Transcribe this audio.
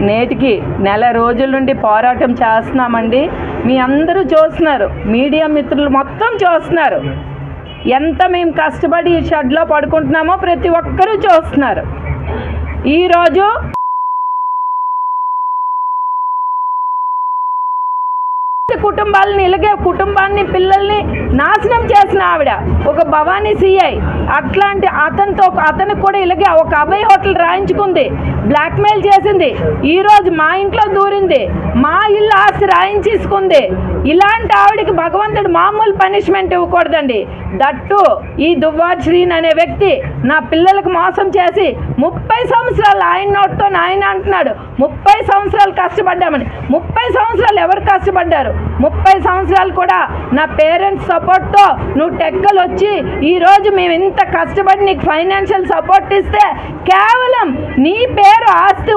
నేటికి నెల రోజుల నుండి పోరాటం చేస్తున్నామండి. మీ అందరూ చూస్తున్నారు, మీడియా మిత్రులు మొత్తం చూస్తున్నారు. ఎంత మేము కష్టపడి ఈ షెడ్లో పడుకుంటున్నామో ప్రతి ఒక్కరూ చూస్తున్నారు. ఈరోజు కుటుంబాన్ని పిల్లల్ని నాశనం చేసిన ఆవిడ ఒక భవానీ సిఐ. అట్లాంటి అతనికి కూడా ఇలాగే ఒక అభయ హోటల్ రాయించుకుంది, బ్లాక్మెయిల్ చేసింది. ఈరోజు మా ఇంట్లో దూరింది, మా ఇల్లు ఆస్తి రాయించేసుకుంది. ఇలాంటి ఆవిడకి భగవంతుడు మామూలు పనిష్మెంట్ ఇవ్వకూడదండి. దట్టు ఈ దువ్వాడ శ్రీన్ అనే వ్యక్తి నా పిల్లలకు మోసం చేసి 30 సంవత్సరాలు ఆయన నోటితో ఆయన అంటున్నాడు 30 సంవత్సరాలు కష్టపడ్డామని. 30 సంవత్సరాలు ఎవరు కష్టపడ్డారు? 30 సంవత్సరాలు కూడా నా పేరెంట్స్ సపోర్ట్తో నువ్వు టెక్కలు వచ్చి ఈరోజు మేము ఇంత కష్టపడి నీకు ఫైనాన్షియల్ సపోర్ట్ ఇస్తే కేవలం నీ పేరు ఆస్తి